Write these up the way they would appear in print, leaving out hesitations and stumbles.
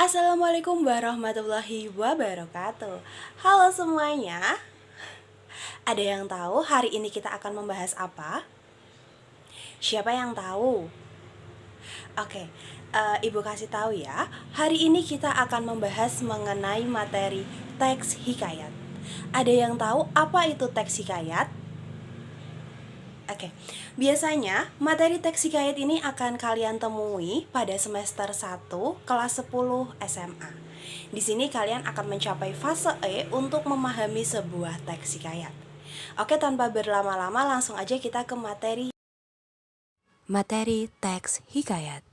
Assalamualaikum warahmatullahi wabarakatuh. Halo semuanya. Ada yang tahu hari ini kita akan membahas apa? Siapa yang tahu? Oke, Ibu kasih tahu ya. Hari ini kita akan membahas mengenai materi teks hikayat. Ada yang tahu apa itu teks hikayat? Oke, biasanya materi teks hikayat ini akan kalian temui pada semester 1 kelas 10 SMA. Di sini kalian akan mencapai fase E untuk memahami sebuah teks hikayat. Oke, tanpa berlama-lama langsung aja kita ke materi teks hikayat.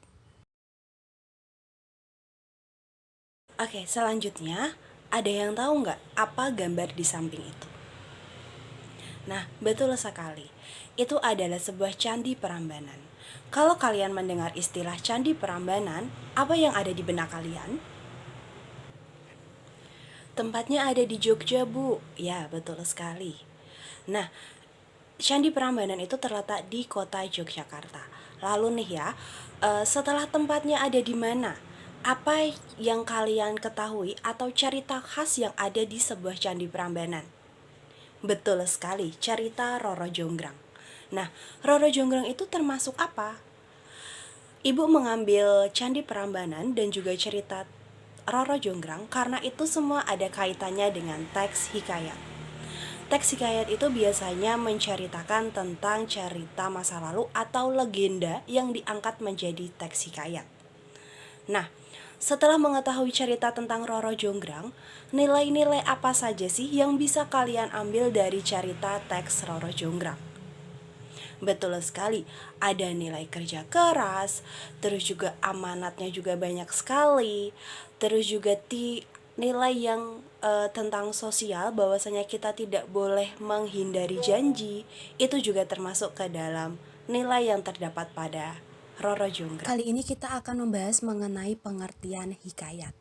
Oke, selanjutnya ada yang tahu nggak apa gambar di samping itu? Nah, betul sekali. Itu adalah sebuah candi Prambanan. Kalau kalian mendengar istilah candi Prambanan, apa yang ada di benak kalian? Tempatnya ada di Jogja, Bu. Ya, betul sekali. Nah, Candi Prambanan itu terletak di kota Yogyakarta. Lalu nih ya, setelah tempatnya ada di mana? Apa yang kalian ketahui atau cerita khas yang ada di sebuah Candi Prambanan? Betul sekali, cerita Roro Jonggrang. Nah, Roro Jonggrang itu termasuk apa? Ibu mengambil Candi Prambanan dan juga cerita Roro Jonggrang karena itu semua ada kaitannya dengan teks hikayat. Teks hikayat itu biasanya menceritakan tentang cerita masa lalu atau legenda yang diangkat menjadi teks hikayat. Nah, setelah mengetahui cerita tentang Roro Jonggrang, nilai-nilai apa saja sih yang bisa kalian ambil dari cerita teks Roro Jonggrang? Betul sekali, ada nilai kerja keras, terus juga amanatnya juga banyak sekali, terus juga nilai yang tentang sosial bahwasanya kita tidak boleh menghindari janji, itu juga termasuk ke dalam nilai yang terdapat pada Roro Jonggrang. Kali ini kita akan membahas mengenai pengertian hikayat.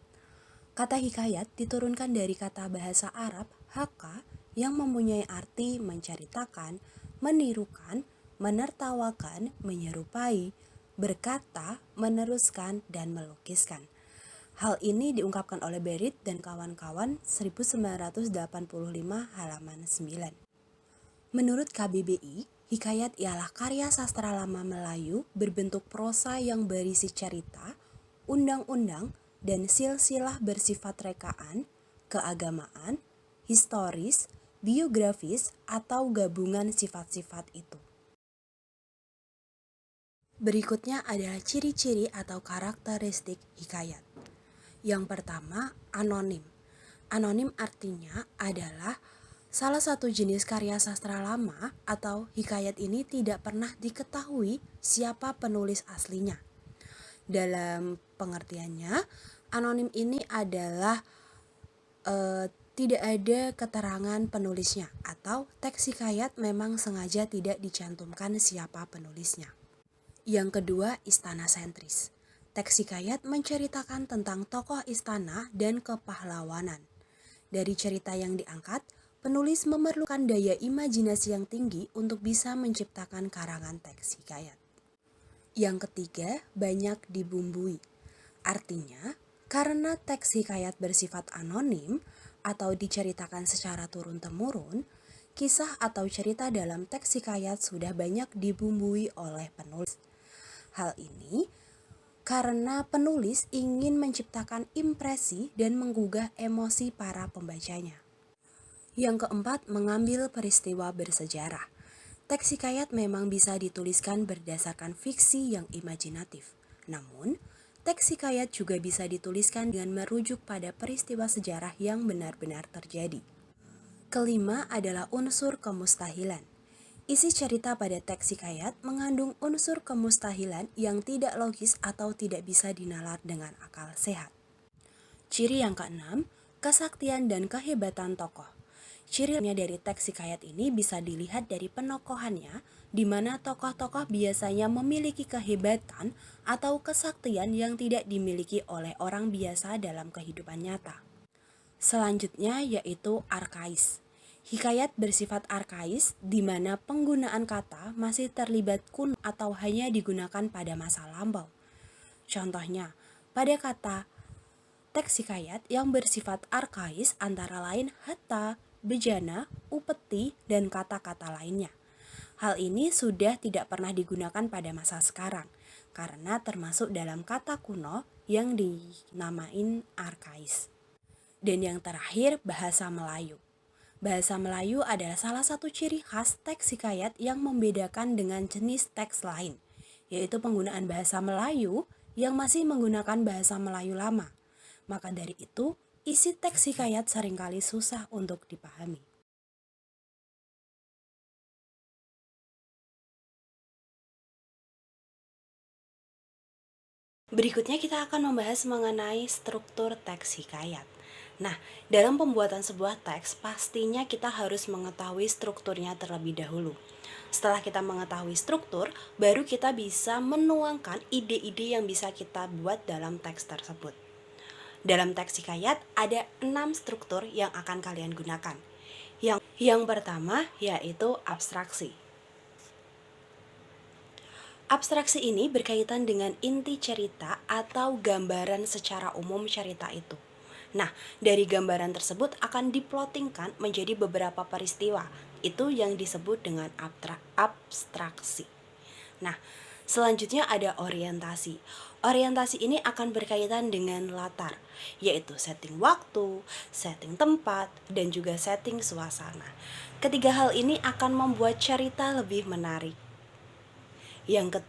Kata hikayat diturunkan dari kata bahasa Arab haka yang mempunyai arti menceritakan, menirukan, menertawakan, menyerupai, berkata, meneruskan, dan melukiskan. Hal ini diungkapkan oleh Berit dan kawan-kawan 1985 halaman 9. Menurut KBBI, hikayat ialah karya sastra lama Melayu berbentuk prosa yang berisi cerita, undang-undang, dan silsilah bersifat rekaan, keagamaan, historis, biografis, atau gabungan sifat-sifat itu. Berikutnya adalah ciri-ciri atau karakteristik hikayat. Yang pertama, anonim. Anonim artinya adalah salah satu jenis karya sastra lama atau hikayat ini tidak pernah diketahui siapa penulis aslinya. Dalam pengertiannya, anonim ini adalah tidak ada keterangan penulisnya atau teks hikayat memang sengaja tidak dicantumkan siapa penulisnya. Yang kedua, istana sentris. Teks hikayat menceritakan tentang tokoh istana dan kepahlawanan. Dari cerita yang diangkat, penulis memerlukan daya imajinasi yang tinggi untuk bisa menciptakan karangan teks hikayat. Yang ketiga, banyak dibumbui. Artinya, karena teks hikayat bersifat anonim atau diceritakan secara turun-temurun, kisah atau cerita dalam teks hikayat sudah banyak dibumbui oleh penulis. Hal ini karena penulis ingin menciptakan impresi dan menggugah emosi para pembacanya. Yang keempat, mengambil peristiwa bersejarah. Teks hikayat memang bisa dituliskan berdasarkan fiksi yang imajinatif. Namun, teks hikayat juga bisa dituliskan dengan merujuk pada peristiwa sejarah yang benar-benar terjadi. Kelima adalah unsur kemustahilan. Isi cerita pada teks hikayat mengandung unsur kemustahilan yang tidak logis atau tidak bisa dinalar dengan akal sehat. Ciri yang keenam, kesaktian dan kehebatan tokoh. Cirinya dari teks hikayat ini bisa dilihat dari penokohannya, di mana tokoh-tokoh biasanya memiliki kehebatan atau kesaktian yang tidak dimiliki oleh orang biasa dalam kehidupan nyata. Selanjutnya yaitu arkais. Hikayat bersifat arkais di mana penggunaan kata masih terlibat kuno atau hanya digunakan pada masa lampau. Contohnya, pada kata teks hikayat yang bersifat arkais antara lain hatta, bejana, upeti, dan kata-kata lainnya. Hal ini sudah tidak pernah digunakan pada masa sekarang, karena termasuk dalam kata kuno yang dinamain arkais. Dan yang terakhir, bahasa Melayu. Bahasa Melayu adalah salah satu ciri khas teks hikayat yang membedakan dengan jenis teks lain, yaitu penggunaan bahasa Melayu yang masih menggunakan bahasa Melayu lama. Maka dari itu, isi teks hikayat seringkali susah untuk dipahami. Berikutnya kita akan membahas mengenai struktur teks hikayat. Nah, dalam pembuatan sebuah teks, pastinya kita harus mengetahui strukturnya terlebih dahulu. Setelah kita mengetahui struktur, baru kita bisa menuangkan ide-ide yang bisa kita buat dalam teks tersebut. Dalam teks hikayat, ada 6 struktur yang akan kalian gunakan. Yang pertama yaitu abstraksi. Abstraksi ini berkaitan dengan inti cerita atau gambaran secara umum cerita itu. Nah, dari gambaran tersebut akan diplotingkan menjadi beberapa peristiwa. Itu yang disebut dengan abstraksi. Nah, selanjutnya ada orientasi. Orientasi ini akan berkaitan dengan latar, yaitu setting waktu, setting tempat, dan juga setting suasana. Ketiga hal ini akan membuat cerita lebih menarik. Yang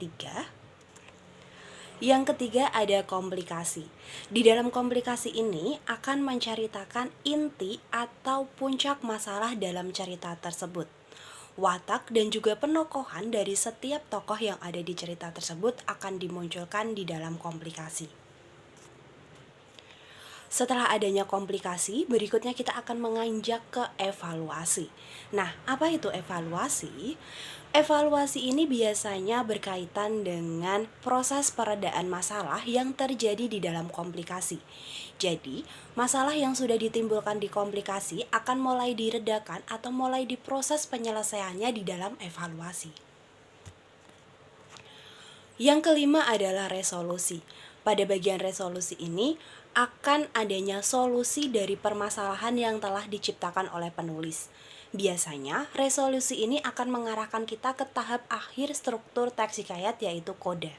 ketiga ada komplikasi. Di dalam komplikasi ini akan menceritakan inti atau puncak masalah dalam cerita tersebut. Watak dan juga penokohan dari setiap tokoh yang ada di cerita tersebut akan dimunculkan di dalam komplikasi. Setelah adanya komplikasi, berikutnya kita akan menganjak ke evaluasi. Nah, apa itu evaluasi? Evaluasi ini biasanya berkaitan dengan proses peredaan masalah yang terjadi di dalam komplikasi. Jadi, masalah yang sudah ditimbulkan di komplikasi akan mulai diredakan atau mulai diproses penyelesaiannya di dalam evaluasi. Yang kelima adalah resolusi. Pada bagian resolusi ini akan adanya solusi dari permasalahan yang telah diciptakan oleh penulis. Biasanya, resolusi ini akan mengarahkan kita ke tahap akhir struktur teks hikayat yaitu koda.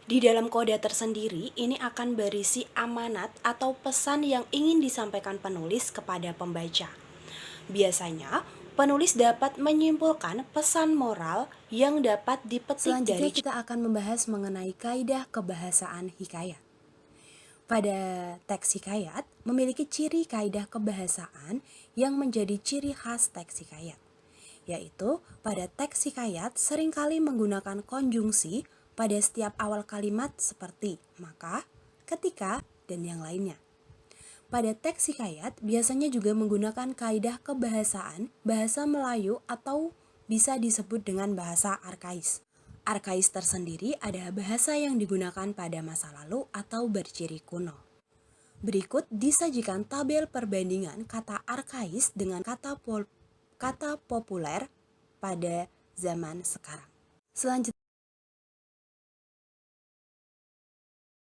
Di dalam koda tersendiri, ini akan berisi amanat atau pesan yang ingin disampaikan penulis kepada pembaca. Biasanya, penulis dapat menyimpulkan pesan moral yang dapat dipetik dari. Selanjutnya kita akan membahas mengenai kaidah kebahasaan hikayat. Pada teks hikayat memiliki ciri kaidah kebahasaan yang menjadi ciri khas teks hikayat, yaitu pada teks hikayat seringkali menggunakan konjungsi pada setiap awal kalimat seperti maka, ketika, dan yang lainnya. Pada teks hikayat biasanya juga menggunakan kaidah kebahasaan bahasa Melayu atau bisa disebut dengan bahasa arkais. Arkais tersendiri adalah bahasa yang digunakan pada masa lalu atau berciri kuno. Berikut disajikan tabel perbandingan kata arkais dengan kata populer pada zaman sekarang.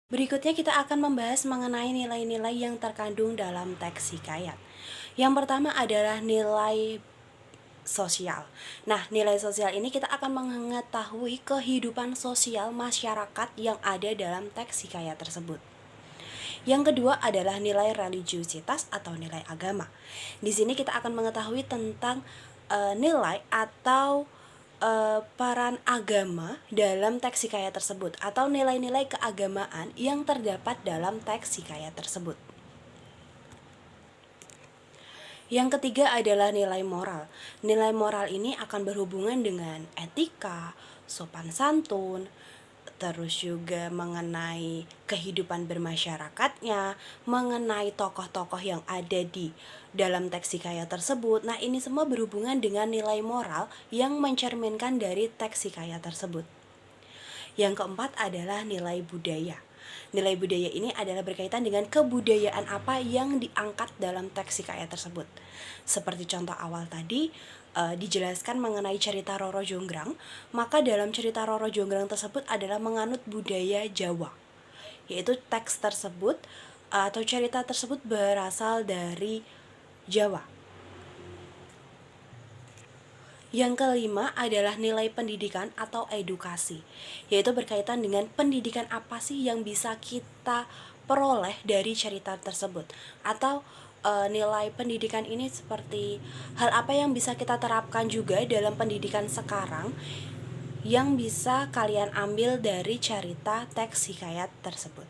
Berikutnya kita akan membahas mengenai nilai-nilai yang terkandung dalam teks hikayat. Yang pertama adalah nilai sosial. Nah, nilai sosial ini kita akan mengetahui kehidupan sosial masyarakat yang ada dalam teks hikayat tersebut. Yang kedua adalah nilai religiusitas atau nilai agama. Di sini kita akan mengetahui tentang nilai atau peran agama dalam teks hikayat tersebut atau nilai-nilai keagamaan yang terdapat dalam teks hikayat tersebut. Yang ketiga adalah nilai moral. Nilai moral ini akan berhubungan dengan etika, sopan santun, terus juga mengenai kehidupan bermasyarakatnya, mengenai tokoh-tokoh yang ada di dalam teks hikayat tersebut. Nah, ini semua berhubungan dengan nilai moral yang mencerminkan dari teks hikayat tersebut. Yang keempat adalah nilai budaya. Nilai budaya ini adalah berkaitan dengan kebudayaan apa yang diangkat dalam teks hikayat tersebut. Seperti contoh awal tadi, dijelaskan mengenai cerita Roro Jonggrang, maka dalam cerita Roro Jonggrang tersebut adalah menganut budaya Jawa. yaitu teks tersebut atau cerita tersebut berasal dari Jawa. Yang kelima adalah nilai pendidikan atau edukasi, yaitu berkaitan dengan pendidikan apa sih yang bisa kita peroleh dari cerita tersebut, atau nilai pendidikan ini seperti hal apa yang bisa kita terapkan juga dalam pendidikan sekarang yang bisa kalian ambil dari cerita teks hikayat tersebut.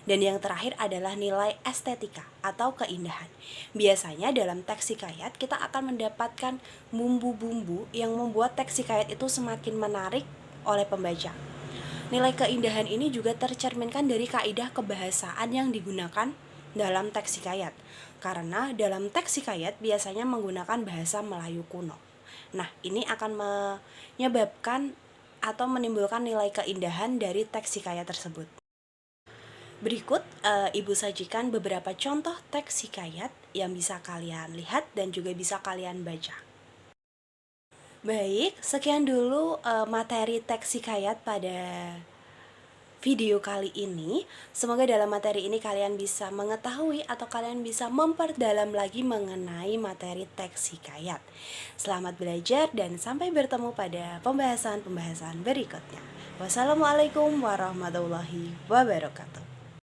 Dan yang terakhir adalah nilai estetika atau keindahan. Biasanya dalam teks hikayat kita akan mendapatkan bumbu-bumbu yang membuat teks hikayat itu semakin menarik oleh pembaca. Nilai keindahan ini juga tercerminkan dari kaidah kebahasaan yang digunakan dalam teks hikayat. Karena dalam teks hikayat biasanya menggunakan bahasa Melayu kuno. Nah, ini akan menyebabkan atau menimbulkan nilai keindahan dari teks hikayat tersebut. Berikut Ibu sajikan beberapa contoh teks hikayat yang bisa kalian lihat dan juga bisa kalian baca. Baik, sekian dulu materi teks hikayat pada video kali ini. Semoga dalam materi ini kalian bisa mengetahui atau kalian bisa memperdalam lagi mengenai materi teks hikayat. Selamat belajar dan sampai bertemu pada pembahasan-pembahasan berikutnya. Wassalamualaikum warahmatullahi wabarakatuh.